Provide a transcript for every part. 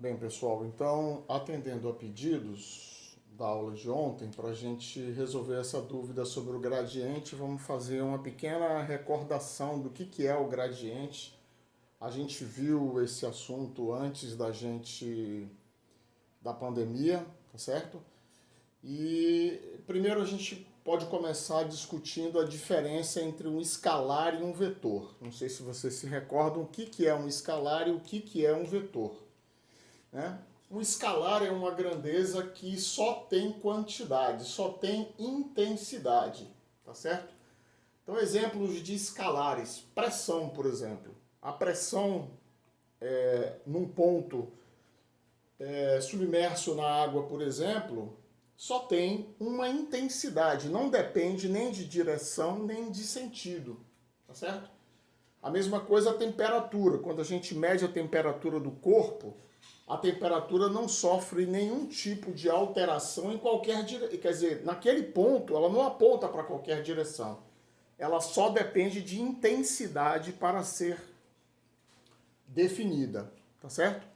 Bem, pessoal, então, atendendo a pedidos da aula de ontem, para a gente resolver essa dúvida sobre o gradiente, vamos fazer uma pequena recordação do que é o gradiente. A gente viu esse assunto antes da pandemia, tá certo? E primeiro a gente pode começar discutindo a diferença entre um escalar e um vetor. Não sei se vocês se recordam o que é um escalar e o que é um vetor, né? Um escalar é uma grandeza que só tem quantidade, só tem intensidade, tá certo? Então, exemplos de escalares. Pressão, por exemplo. A pressão num ponto submerso na água, por exemplo, só tem uma intensidade, não depende nem de direção nem de sentido, tá certo? A mesma coisa a temperatura. Quando a gente mede a temperatura do corpo, a temperatura não sofre nenhum tipo de alteração em qualquer direção. Quer dizer, naquele ponto, ela não aponta para qualquer direção. Ela só depende de intensidade para ser definida, tá certo?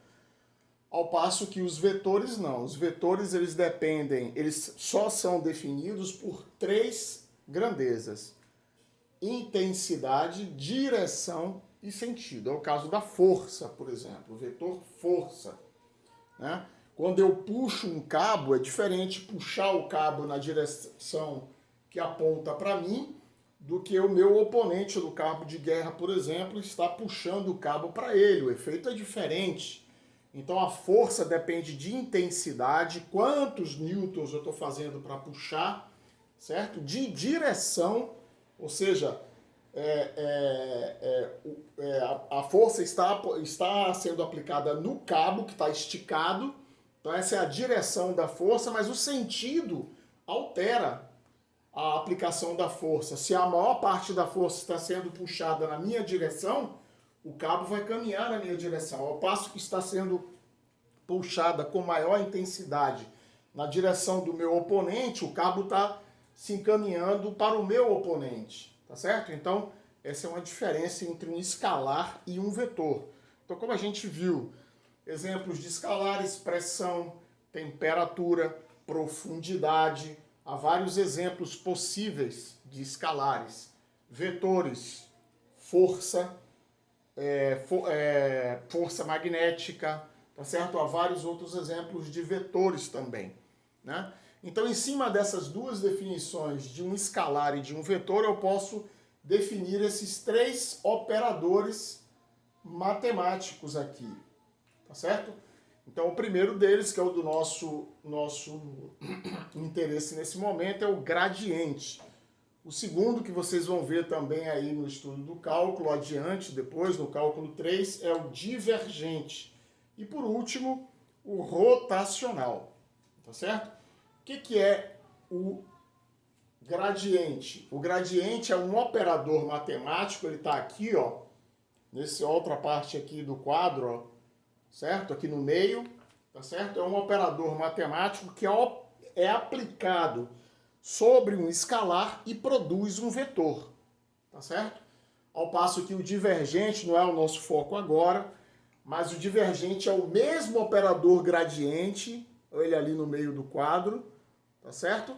Ao passo que os vetores não. Os vetores eles só são definidos por três grandezas: intensidade, direção e sentido. É o caso da força, por exemplo, o vetor força, né? Quando eu puxo um cabo, é diferente puxar o cabo na direção que aponta para mim do que o meu oponente no cabo de guerra, por exemplo, está puxando o cabo para ele. O efeito é diferente. Então a força depende de intensidade, quantos newtons eu estou fazendo para puxar, certo? De direção, ou seja, a força está sendo aplicada no cabo que está esticado, então essa é a direção da força, mas o sentido altera a aplicação da força. Se a maior parte da força está sendo puxada na minha direção, o cabo vai caminhar na minha direção. Ao passo que está sendo puxada com maior intensidade na direção do meu oponente, o cabo está se encaminhando para o meu oponente, tá certo? Então, essa é uma diferença entre um escalar e um vetor. Então, como a gente viu, exemplos de escalares: pressão, temperatura, profundidade. Há vários exemplos possíveis de escalares. Vetores: força, força magnética, tá certo? Há vários outros exemplos de vetores também, né? Então, em cima dessas duas definições de um escalar e de um vetor, eu posso definir esses três operadores matemáticos aqui, tá certo? Então, o primeiro deles, que é o do nosso interesse nesse momento, é o gradiente. O segundo, que vocês vão ver também aí no estudo do cálculo, adiante, depois, no cálculo 3, é o divergente. E, por último, o rotacional, tá certo? O que é o gradiente? O gradiente é um operador matemático, ele está aqui, ó, nessa outra parte aqui do quadro, ó, certo? Aqui no meio, tá certo? É um operador matemático que é aplicado sobre um escalar e produz um vetor, tá certo? Ao passo que o divergente não é o nosso foco agora, mas o divergente é o mesmo operador gradiente, ele ali no meio do quadro, tá certo?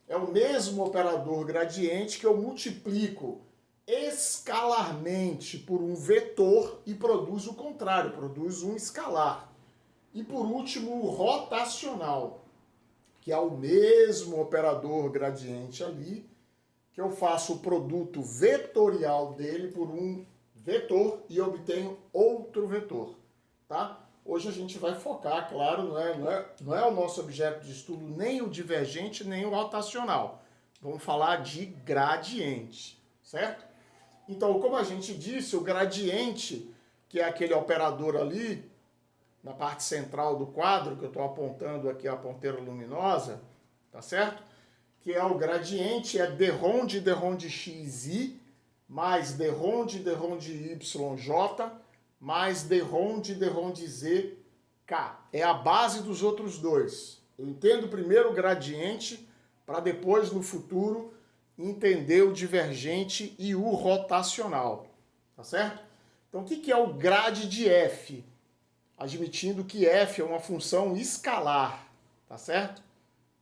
É o mesmo operador gradiente que eu multiplico escalarmente por um vetor e produz o contrário, produz um escalar. E por último, o rotacional, que é o mesmo operador gradiente ali, que eu faço o produto vetorial dele por um vetor e obtenho outro vetor, tá? Hoje a gente vai focar, claro, não é o nosso objeto de estudo nem o divergente, nem o rotacional. Vamos falar de gradiente, certo? Então, como a gente disse, o gradiente, que é aquele operador ali, na parte central do quadro, que eu estou apontando aqui a ponteira luminosa, tá certo? Que é o gradiente, é dρ de dρ de xi, mais dρ de dρ de yj, mais dρ de dρ de z, k. É a base dos outros dois. Eu entendo primeiro o gradiente, para depois, no futuro, entender o divergente e o rotacional, tá certo? Então, o que é o grade de f? admitindo que f é uma função escalar, tá certo?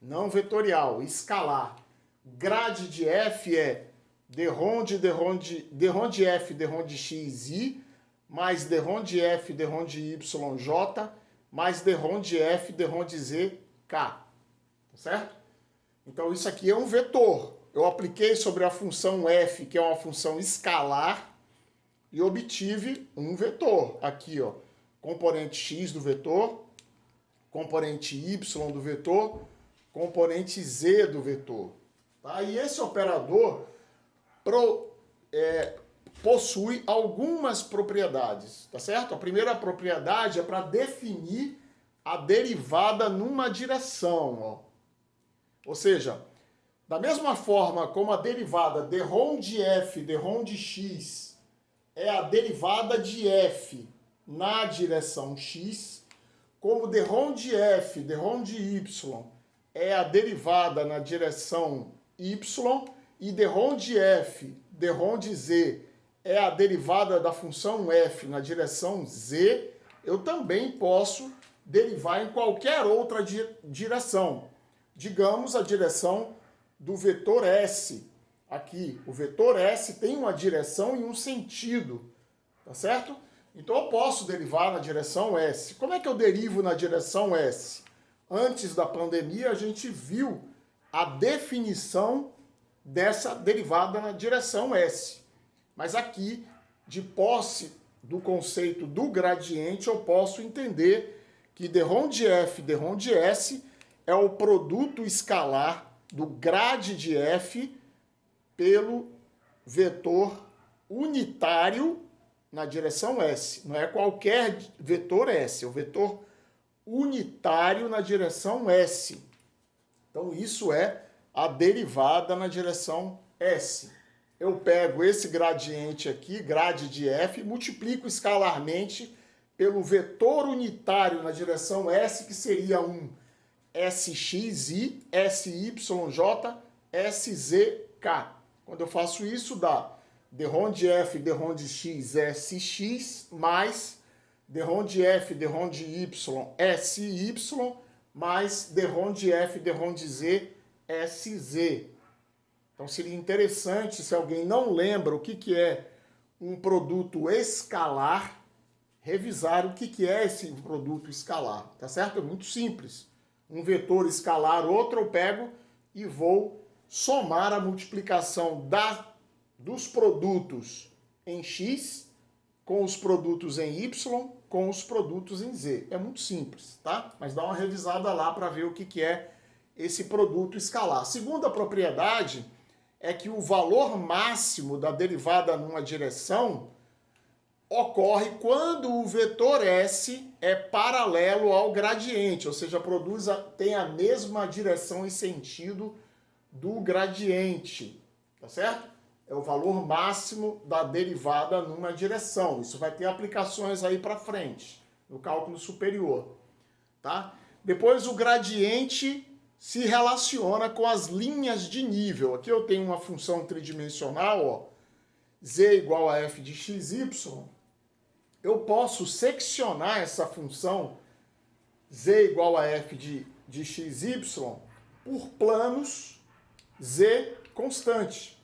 Não vetorial, escalar. Grade de f é derron de f, derron de x, i, mais derron de f, derron de y, j, mais derron de f, derron de z, k. Tá certo? Então isso aqui é um vetor. Eu apliquei sobre a função f, que é uma função escalar, e obtive um vetor. Aqui, ó, componente x do vetor, componente y do vetor, componente z do vetor. Tá? E esse operador possui algumas propriedades, tá certo? A primeira propriedade é para definir a derivada numa direção, ó. Ou seja, da mesma forma como a derivada derrom de f, derrom de x é a derivada de f na direção x, como derrom de f, derrom de y é a derivada na direção y, e derrom de f, derrom de z é a derivada da função f na direção z, eu também posso derivar em qualquer outra direção. Digamos a direção do vetor S. Aqui, o vetor S tem uma direção e um sentido, tá certo? Então eu posso derivar na direção S. Como é que eu derivo na direção S? Antes da pandemia, a gente viu a definição dessa derivada na direção S. Mas aqui, de posse do conceito do gradiente, eu posso entender que derrom de f, derrom de s é o produto escalar do grade de f pelo vetor unitário na direção S. Não é qualquer vetor S, é o vetor unitário na direção S. Então, isso é a derivada na direção S. Eu pego esse gradiente aqui, grade de f, e multiplico escalarmente pelo vetor unitário na direção S, que seria um sxi, syj, szk. Quando eu faço isso, dá derrom de f, derrom de x, sx, mais derrom de f, derrom de y, sy, mais derrom de f, derrom de z, sz. Então seria interessante, se alguém não lembra o que é um produto escalar, revisar o que é esse produto escalar, tá certo? É muito simples. Um vetor escalar, outro eu pego e vou somar a multiplicação dos produtos em x com os produtos em y com os produtos em z. É muito simples, tá? Mas dá uma revisada lá para ver o que é esse produto escalar. A segunda propriedade é que o valor máximo da derivada numa direção ocorre quando o vetor S é paralelo ao gradiente, ou seja, tem a mesma direção e sentido do gradiente, tá certo? É o valor máximo da derivada numa direção. Isso vai ter aplicações aí para frente, no cálculo superior, tá? Depois o gradiente se relaciona com as linhas de nível. Aqui eu tenho uma função tridimensional, ó, z igual a f de xy. Eu posso seccionar essa função z igual a f de xy por planos z constante.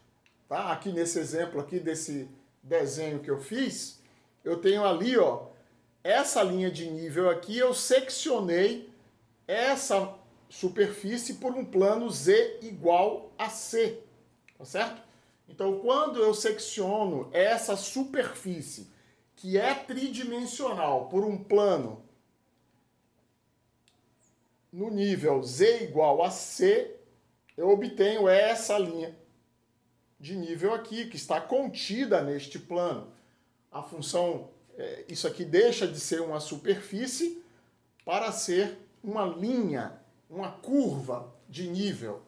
Tá? Aqui nesse exemplo aqui desse desenho que eu fiz, eu tenho ali, ó, essa linha de nível aqui, eu seccionei essa superfície por um plano z igual a c, tá certo? Então, quando eu secciono essa superfície que é tridimensional por um plano no nível z igual a c, eu obtenho essa linha de nível aqui, que está contida neste plano. A função, isso aqui deixa de ser uma superfície para ser uma linha, uma curva de nível,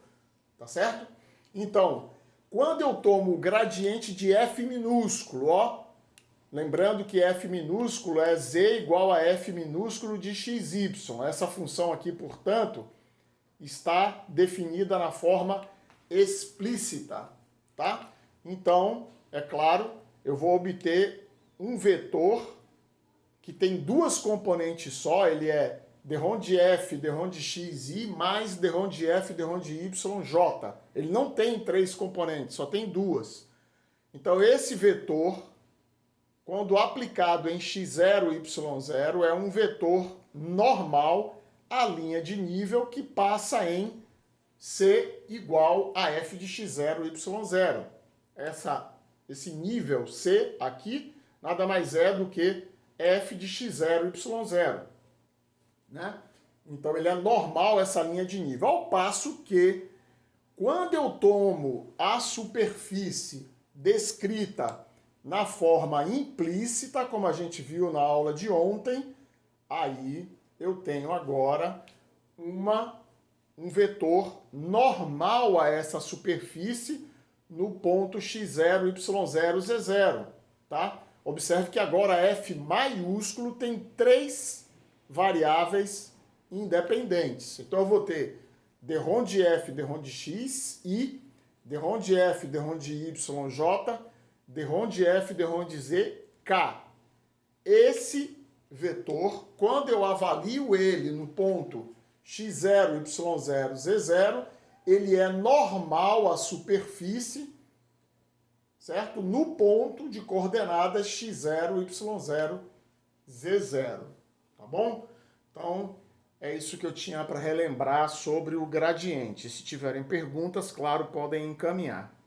tá certo? Então, quando eu tomo o gradiente de f minúsculo, ó, lembrando que f minúsculo é z igual a f minúsculo de xy. Essa função aqui, portanto, está definida na forma explícita, tá? Então, é claro, eu vou obter um vetor que tem duas componentes só, ele é derrom de f, derrom de x, i, mais derrom de f, derrom de y, j. Ele não tem três componentes, só tem duas. Então, esse vetor, quando aplicado em x0, y0, é um vetor normal à linha de nível que passa em C igual a f de x0, y0. Esse nível C aqui nada mais é do que f de x0, y0. Né? Então, ele é normal essa linha de nível. Ao passo que, quando eu tomo a superfície descrita na forma implícita, como a gente viu na aula de ontem, aí eu tenho agora um vetor normal a essa superfície no ponto x0, y0, z0. Tá? Observe que agora f maiúsculo tem três variáveis independentes. Então eu vou ter derrom de f, derrom de x, i, derrom de f, derrom de y, j, derrom de f, derrom de z, k. Esse vetor, quando eu avalio ele no ponto x0, y0, z0, ele é normal à superfície, certo? No ponto de coordenadas x0, y0, z0. Tá bom? Então, é isso que eu tinha para relembrar sobre o gradiente. Se tiverem perguntas, claro, podem encaminhar.